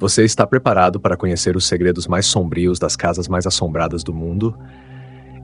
Você está preparado para conhecer os segredos mais sombrios das casas mais assombradas do mundo?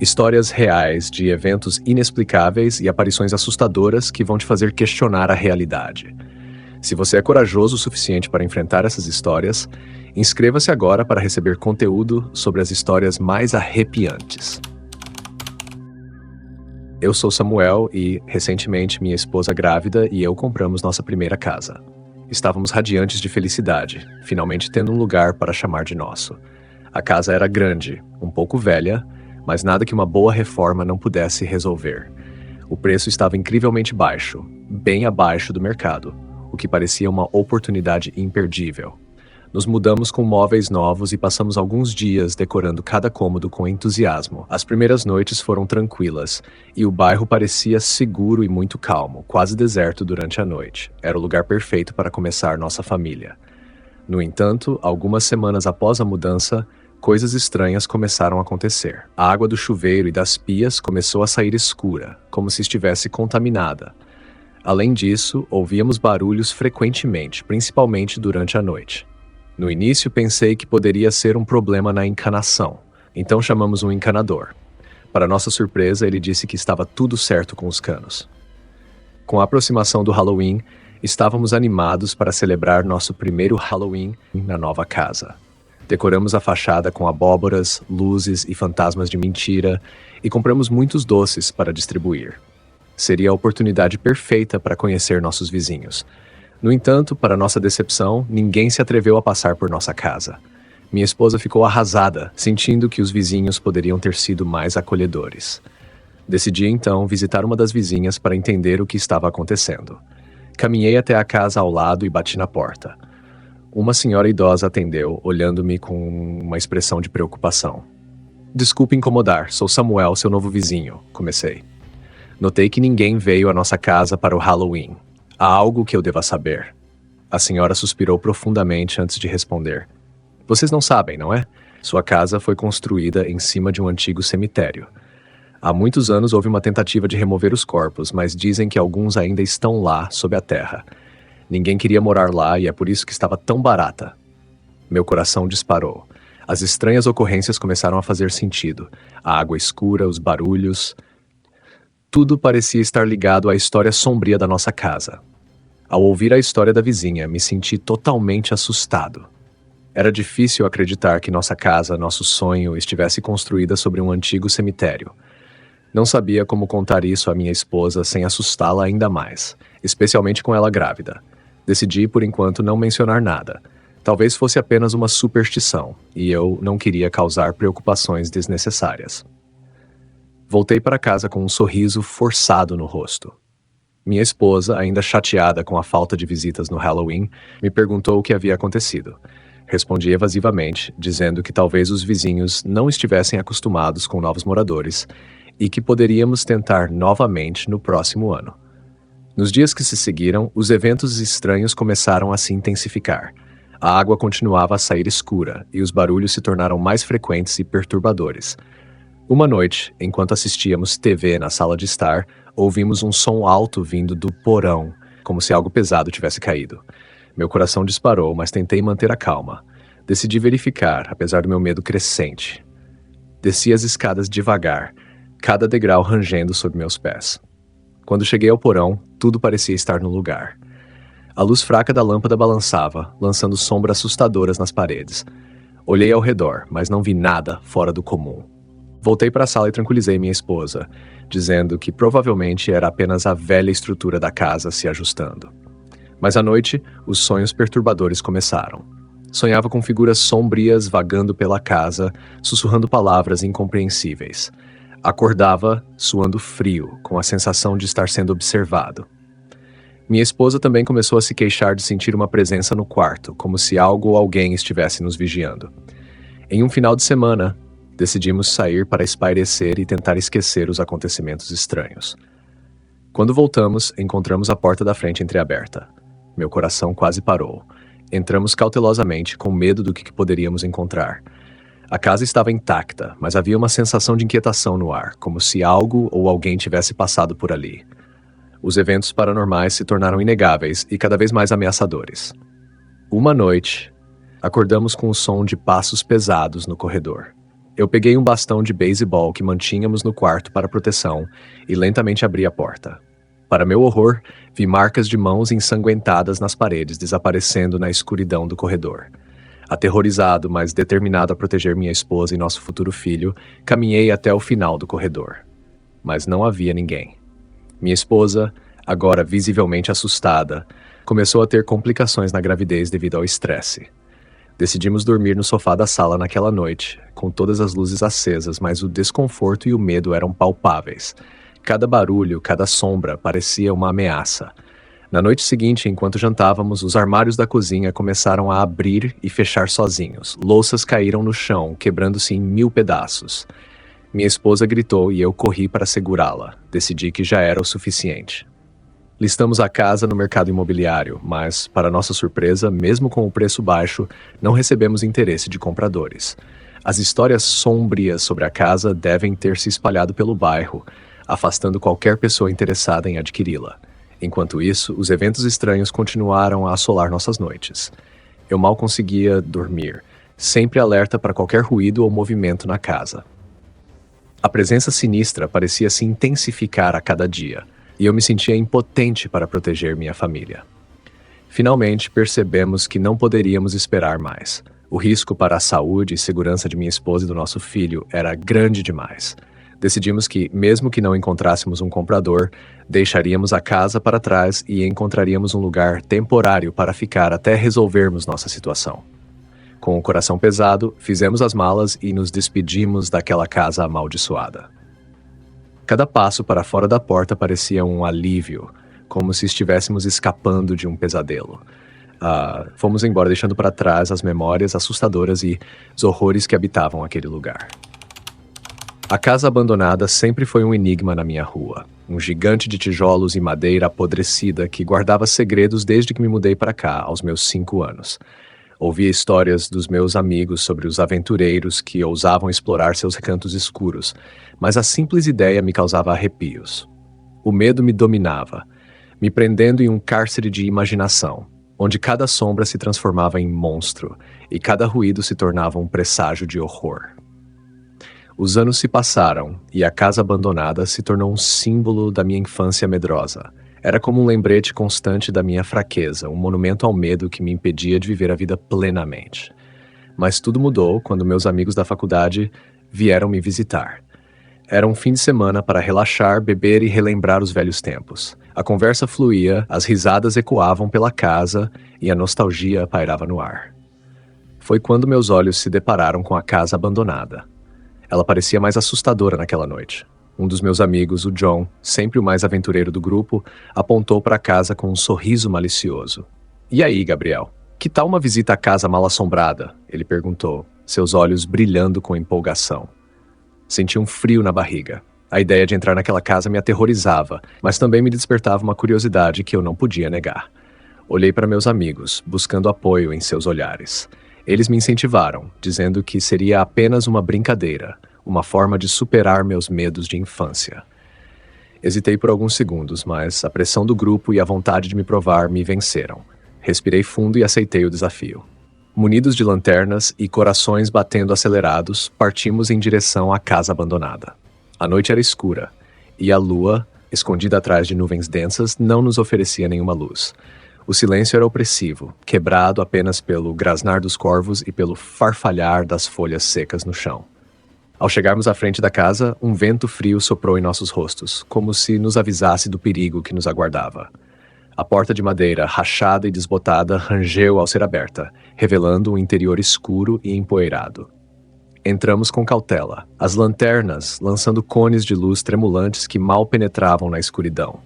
Histórias reais de eventos inexplicáveis e aparições assustadoras que vão te fazer questionar a realidade. Se você é corajoso o suficiente para enfrentar essas histórias, inscreva-se agora para receber conteúdo sobre as histórias mais arrepiantes. Eu sou Samuel e, recentemente, minha esposa grávida e eu compramos nossa primeira casa. Estávamos radiantes de felicidade, finalmente tendo um lugar para chamar de nosso. A casa era grande, um pouco velha, mas nada que uma boa reforma não pudesse resolver. O preço estava incrivelmente baixo, bem abaixo do mercado, o que parecia uma oportunidade imperdível. Nos mudamos com móveis novos e passamos alguns dias decorando cada cômodo com entusiasmo. As primeiras noites foram tranquilas, e o bairro parecia seguro e muito calmo, quase deserto durante a noite. Era o lugar perfeito para começar nossa família. No entanto, algumas semanas após a mudança, coisas estranhas começaram a acontecer. A água do chuveiro e das pias começou a sair escura, como se estivesse contaminada. Além disso, ouvíamos barulhos frequentemente, principalmente durante a noite. No início, pensei que poderia ser um problema na encanação, então chamamos um encanador. Para nossa surpresa, ele disse que estava tudo certo com os canos. Com a aproximação do Halloween, estávamos animados para celebrar nosso primeiro Halloween na nova casa. Decoramos a fachada com abóboras, luzes e fantasmas de mentira e compramos muitos doces para distribuir. Seria a oportunidade perfeita para conhecer nossos vizinhos. No entanto, para nossa decepção, ninguém se atreveu a passar por nossa casa. Minha esposa ficou arrasada, sentindo que os vizinhos poderiam ter sido mais acolhedores. Decidi então visitar uma das vizinhas para entender o que estava acontecendo. Caminhei até a casa ao lado e bati na porta. Uma senhora idosa atendeu, olhando-me com uma expressão de preocupação. "Desculpe incomodar, sou Samuel, seu novo vizinho", comecei. "Notei que ninguém veio à nossa casa para o Halloween. Há algo que eu deva saber." A senhora suspirou profundamente antes de responder. "Vocês não sabem, não é? Sua casa foi construída em cima de um antigo cemitério. Há muitos anos houve uma tentativa de remover os corpos, mas dizem que alguns ainda estão lá, sob a terra. Ninguém queria morar lá e é por isso que estava tão barata." Meu coração disparou. As estranhas ocorrências começaram a fazer sentido. A água escura, os barulhos... Tudo parecia estar ligado à história sombria da nossa casa. Ao ouvir a história da vizinha, me senti totalmente assustado. Era difícil acreditar que nossa casa, nosso sonho, estivesse construída sobre um antigo cemitério. Não sabia como contar isso à minha esposa sem assustá-la ainda mais, especialmente com ela grávida. Decidi, por enquanto, não mencionar nada. Talvez fosse apenas uma superstição, e eu não queria causar preocupações desnecessárias. Voltei para casa com um sorriso forçado no rosto. Minha esposa, ainda chateada com a falta de visitas no Halloween, me perguntou o que havia acontecido. Respondi evasivamente, dizendo que talvez os vizinhos não estivessem acostumados com novos moradores e que poderíamos tentar novamente no próximo ano. Nos dias que se seguiram, os eventos estranhos começaram a se intensificar. A água continuava a sair escura e os barulhos se tornaram mais frequentes e perturbadores. Uma noite, enquanto assistíamos TV na sala de estar, ouvimos um som alto vindo do porão, como se algo pesado tivesse caído. Meu coração disparou, mas tentei manter a calma. Decidi verificar, apesar do meu medo crescente. Desci as escadas devagar, cada degrau rangendo sob meus pés. Quando cheguei ao porão, tudo parecia estar no lugar. A luz fraca da lâmpada balançava, lançando sombras assustadoras nas paredes. Olhei ao redor, mas não vi nada fora do comum. Voltei para a sala e tranquilizei minha esposa, dizendo que provavelmente era apenas a velha estrutura da casa se ajustando. Mas à noite, os sonhos perturbadores começaram. Sonhava com figuras sombrias vagando pela casa, sussurrando palavras incompreensíveis. Acordava suando frio, com a sensação de estar sendo observado. Minha esposa também começou a se queixar de sentir uma presença no quarto, como se algo ou alguém estivesse nos vigiando. Em um final de semana, decidimos sair para espairecer e tentar esquecer os acontecimentos estranhos. Quando voltamos, encontramos a porta da frente entreaberta. Meu coração quase parou. Entramos cautelosamente, com medo do que poderíamos encontrar. A casa estava intacta, mas havia uma sensação de inquietação no ar, como se algo ou alguém tivesse passado por ali. Os eventos paranormais se tornaram inegáveis e cada vez mais ameaçadores. Uma noite, Acordamos com o som de passos pesados no corredor. Eu peguei um bastão de beisebol que mantínhamos no quarto para proteção e lentamente abri a porta. Para meu horror, vi marcas de mãos ensanguentadas nas paredes desaparecendo na escuridão do corredor. Aterrorizado, mas determinado a proteger minha esposa e nosso futuro filho, caminhei até o final do corredor. Mas não havia ninguém. Minha esposa, agora visivelmente assustada, começou a ter complicações na gravidez devido ao estresse. Decidimos dormir no sofá da sala naquela noite, com todas as luzes acesas, mas o desconforto e o medo eram palpáveis. Cada barulho, cada sombra parecia uma ameaça. Na noite seguinte, enquanto jantávamos, os armários da cozinha começaram a abrir e fechar sozinhos. Louças caíram no chão, quebrando-se em 1000 pedaços. Minha esposa gritou e eu corri para segurá-la. Decidi que já era o suficiente. Listamos a casa no mercado imobiliário, mas, para nossa surpresa, mesmo com o preço baixo, não recebemos interesse de compradores. As histórias sombrias sobre a casa devem ter se espalhado pelo bairro, afastando qualquer pessoa interessada em adquiri-la. Enquanto isso, os eventos estranhos continuaram a assolar nossas noites. Eu mal conseguia dormir, sempre alerta para qualquer ruído ou movimento na casa. A presença sinistra parecia se intensificar a cada dia, e eu me sentia impotente para proteger minha família. Finalmente, percebemos que não poderíamos esperar mais. O risco para a saúde e segurança de minha esposa e do nosso filho era grande demais. Decidimos que, mesmo que não encontrássemos um comprador, deixaríamos a casa para trás e encontraríamos um lugar temporário para ficar até resolvermos nossa situação. Com o coração pesado, fizemos as malas e nos despedimos daquela casa amaldiçoada. Cada passo para fora da porta parecia um alívio, como se estivéssemos escapando de um pesadelo. Fomos embora deixando para trás as memórias assustadoras e os horrores que habitavam aquele lugar. A casa abandonada sempre foi um enigma na minha rua. Um gigante de tijolos e madeira apodrecida que guardava segredos desde que me mudei para cá, aos meus 5 anos. Ouvia histórias dos meus amigos sobre os aventureiros que ousavam explorar seus recantos escuros, mas a simples ideia me causava arrepios. O medo me dominava, me prendendo em um cárcere de imaginação, onde cada sombra se transformava em monstro e cada ruído se tornava um presságio de horror. Os anos se passaram e a casa abandonada se tornou um símbolo da minha infância medrosa. Era como um lembrete constante da minha fraqueza, um monumento ao medo que me impedia de viver a vida plenamente. Mas tudo mudou quando meus amigos da faculdade vieram me visitar. Era um fim de semana para relaxar, beber e relembrar os velhos tempos. A conversa fluía, as risadas ecoavam pela casa e a nostalgia pairava no ar. Foi quando meus olhos se depararam com a casa abandonada. Ela parecia mais assustadora naquela noite. Um dos meus amigos, o John, sempre o mais aventureiro do grupo, apontou para a casa com um sorriso malicioso. "E aí, Gabriel? Que tal uma visita à casa mal-assombrada?" ele perguntou, seus olhos brilhando com empolgação. Senti um frio na barriga. A ideia de entrar naquela casa me aterrorizava, mas também me despertava uma curiosidade que eu não podia negar. Olhei para meus amigos, buscando apoio em seus olhares. Eles me incentivaram, dizendo que seria apenas uma brincadeira, uma forma de superar meus medos de infância. Hesitei por alguns segundos, mas a pressão do grupo e a vontade de me provar me venceram. Respirei fundo e aceitei o desafio. Munidos de lanternas e corações batendo acelerados, partimos em direção à casa abandonada. A noite era escura, e a lua, escondida atrás de nuvens densas, não nos oferecia nenhuma luz. O silêncio era opressivo, quebrado apenas pelo grasnar dos corvos e pelo farfalhar das folhas secas no chão. Ao chegarmos à frente da casa, um vento frio soprou em nossos rostos, como se nos avisasse do perigo que nos aguardava. A porta de madeira, rachada e desbotada, rangeu ao ser aberta, revelando um interior escuro e empoeirado. Entramos com cautela, as lanternas lançando cones de luz tremulantes que mal penetravam na escuridão.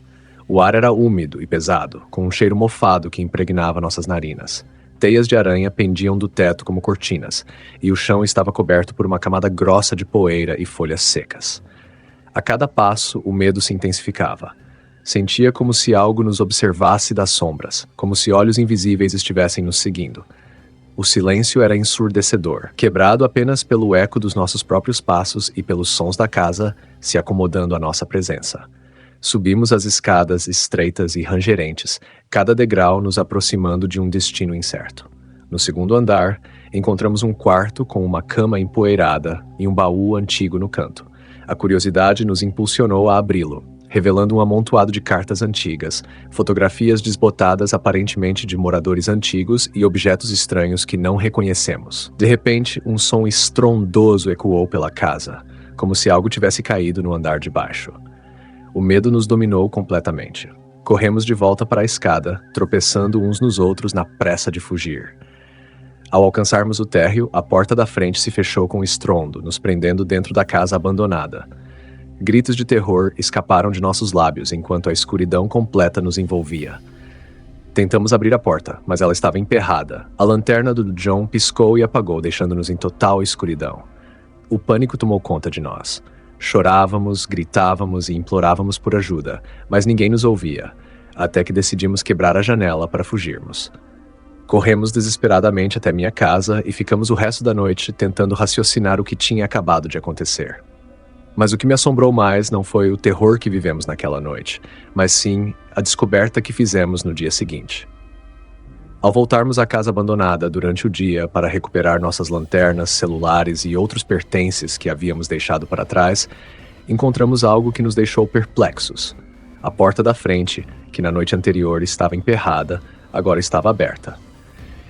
O ar era úmido e pesado, com um cheiro mofado que impregnava nossas narinas. Teias de aranha pendiam do teto como cortinas, e o chão estava coberto por uma camada grossa de poeira e folhas secas. A cada passo, o medo se intensificava. Sentia como se algo nos observasse das sombras, como se olhos invisíveis estivessem nos seguindo. O silêncio era ensurdecedor, quebrado apenas pelo eco dos nossos próprios passos e pelos sons da casa se acomodando à nossa presença. Subimos as escadas estreitas e rangerentes, cada degrau nos aproximando de um destino incerto. No segundo andar, encontramos um quarto com uma cama empoeirada e um baú antigo no canto. A curiosidade nos impulsionou a abri-lo, revelando um amontoado de cartas antigas, fotografias desbotadas aparentemente de moradores antigos e objetos estranhos que não reconhecemos. De repente, um som estrondoso ecoou pela casa, como se algo tivesse caído no andar de baixo. O medo nos dominou completamente. Corremos de volta para a escada, tropeçando uns nos outros na pressa de fugir. Ao alcançarmos o térreo, a porta da frente se fechou com estrondo, nos prendendo dentro da casa abandonada. Gritos de terror escaparam de nossos lábios enquanto a escuridão completa nos envolvia. Tentamos abrir a porta, mas ela estava emperrada. A lanterna do John piscou e apagou, deixando-nos em total escuridão. O pânico tomou conta de nós. Chorávamos, gritávamos e implorávamos por ajuda, mas ninguém nos ouvia, até que decidimos quebrar a janela para fugirmos. Corremos desesperadamente até minha casa e ficamos o resto da noite tentando raciocinar o que tinha acabado de acontecer. Mas o que me assombrou mais não foi o terror que vivemos naquela noite, mas sim a descoberta que fizemos no dia seguinte. Ao voltarmos à casa abandonada durante o dia para recuperar nossas lanternas, celulares e outros pertences que havíamos deixado para trás, encontramos algo que nos deixou perplexos. A porta da frente, que na noite anterior estava emperrada, agora estava aberta.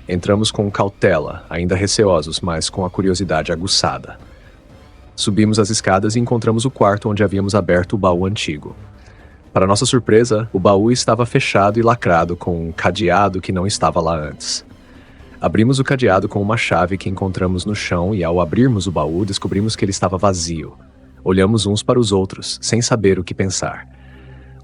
Entramos com cautela, ainda receosos, mas com a curiosidade aguçada. Subimos as escadas e encontramos o quarto onde havíamos aberto o baú antigo. Para nossa surpresa, o baú estava fechado e lacrado com um cadeado que não estava lá antes. Abrimos o cadeado com uma chave que encontramos no chão e, ao abrirmos o baú, descobrimos que ele estava vazio. Olhamos uns para os outros, sem saber o que pensar.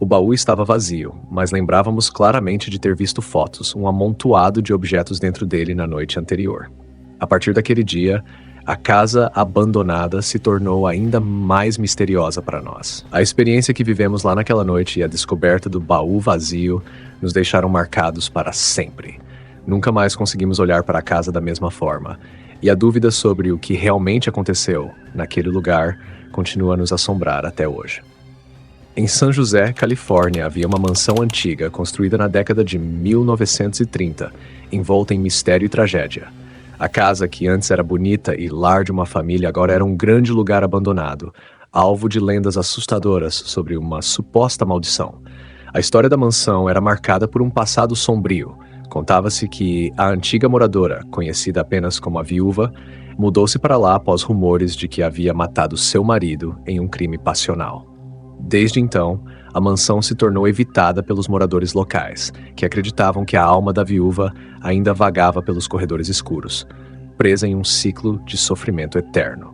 O baú estava vazio, mas lembrávamos claramente de ter visto fotos, um amontoado de objetos dentro dele na noite anterior. A partir daquele dia, a casa abandonada se tornou ainda mais misteriosa para nós. A experiência que vivemos lá naquela noite e a descoberta do baú vazio nos deixaram marcados para sempre. Nunca mais conseguimos olhar para a casa da mesma forma, e a dúvida sobre o que realmente aconteceu naquele lugar continua a nos assombrar até hoje. Em San José, Califórnia, havia uma mansão antiga construída na década de 1930, envolta em mistério e tragédia. A casa, que antes era bonita e lar de uma família, agora era um grande lugar abandonado, alvo de lendas assustadoras sobre uma suposta maldição. A história da mansão era marcada por um passado sombrio. Contava-se que a antiga moradora, conhecida apenas como a Viúva, mudou-se para lá após rumores de que havia matado seu marido em um crime passional. Desde então, a mansão se tornou evitada pelos moradores locais, que acreditavam que a alma da viúva ainda vagava pelos corredores escuros, presa em um ciclo de sofrimento eterno.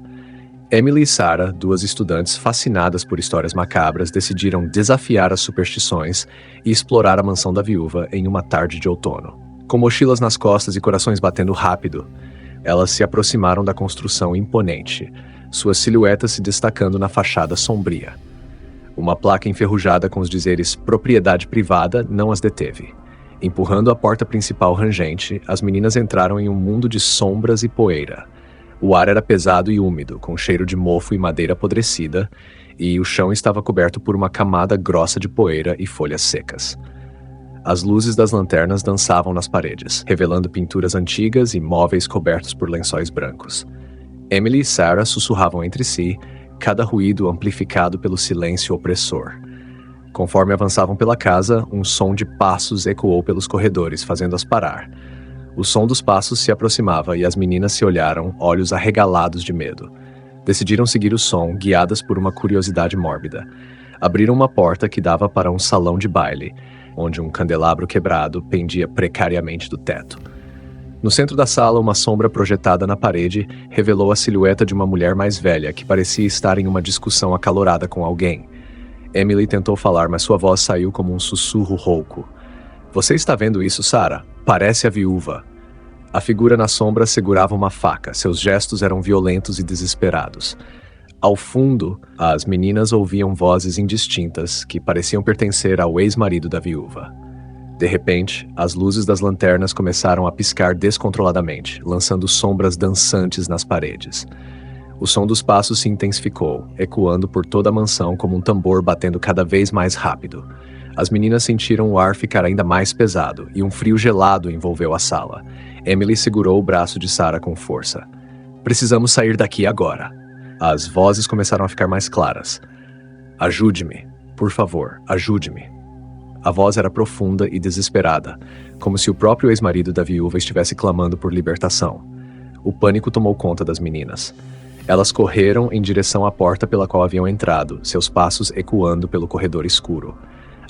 Emily e Sarah, duas estudantes fascinadas por histórias macabras, decidiram desafiar as superstições e explorar a mansão da viúva em uma tarde de outono. Com mochilas nas costas e corações batendo rápido, elas se aproximaram da construção imponente, suas silhuetas se destacando na fachada sombria. Uma placa enferrujada com os dizeres "propriedade privada" não as deteve. Empurrando a porta principal rangente, as meninas entraram em um mundo de sombras e poeira. O ar era pesado e úmido, com cheiro de mofo e madeira apodrecida, e o chão estava coberto por uma camada grossa de poeira e folhas secas. As luzes das lanternas dançavam nas paredes, revelando pinturas antigas e móveis cobertos por lençóis brancos. Emily e Sarah sussurravam entre si, cada ruído amplificado pelo silêncio opressor. Conforme avançavam pela casa, um som de passos ecoou pelos corredores, fazendo-as parar. O som dos passos se aproximava e as meninas se olharam, olhos arregalados de medo. Decidiram seguir o som, guiadas por uma curiosidade mórbida. Abriram uma porta que dava para um salão de baile, onde um candelabro quebrado pendia precariamente do teto. No centro da sala, uma sombra projetada na parede revelou a silhueta de uma mulher mais velha que parecia estar em uma discussão acalorada com alguém. Emily tentou falar, mas sua voz saiu como um sussurro rouco. "Você está vendo isso, Sarah? Parece a viúva." A figura na sombra segurava uma faca. Seus gestos eram violentos e desesperados. Ao fundo, as meninas ouviam vozes indistintas que pareciam pertencer ao ex-marido da viúva. De repente, as luzes das lanternas começaram a piscar descontroladamente, lançando sombras dançantes nas paredes. O som dos passos se intensificou, ecoando por toda a mansão como um tambor batendo cada vez mais rápido. As meninas sentiram o ar ficar ainda mais pesado, e um frio gelado envolveu a sala. Emily segurou o braço de Sarah com força. Precisamos sair daqui agora. As vozes começaram a ficar mais claras. Ajude-me. Por favor, ajude-me. A voz era profunda e desesperada, como se o próprio ex-marido da viúva estivesse clamando por libertação. O pânico tomou conta das meninas. Elas correram em direção à porta pela qual haviam entrado, seus passos ecoando pelo corredor escuro.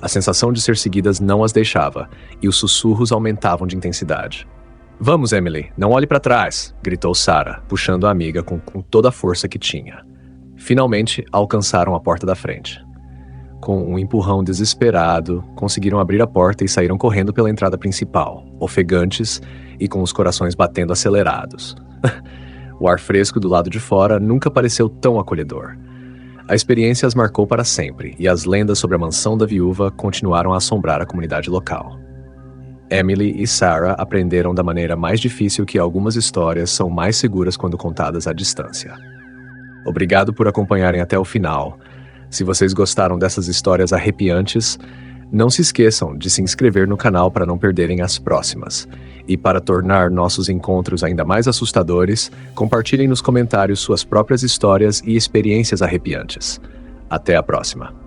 A sensação de ser seguidas não as deixava, e os sussurros aumentavam de intensidade. Vamos, Emily, não olhe para trás, gritou Sarah, puxando a amiga com toda a força que tinha. Finalmente, alcançaram a porta da frente. Com um empurrão desesperado, conseguiram abrir a porta e saíram correndo pela entrada principal, ofegantes e com os corações batendo acelerados. O ar fresco do lado de fora nunca pareceu tão acolhedor. A experiência as marcou para sempre, e as lendas sobre a mansão da viúva continuaram a assombrar a comunidade local. Emily e Sarah aprenderam da maneira mais difícil que algumas histórias são mais seguras quando contadas à distância. Obrigado por acompanharem até o final. Se vocês gostaram dessas histórias arrepiantes, não se esqueçam de se inscrever no canal para não perderem as próximas. E para tornar nossos encontros ainda mais assustadores, compartilhem nos comentários suas próprias histórias e experiências arrepiantes. Até a próxima!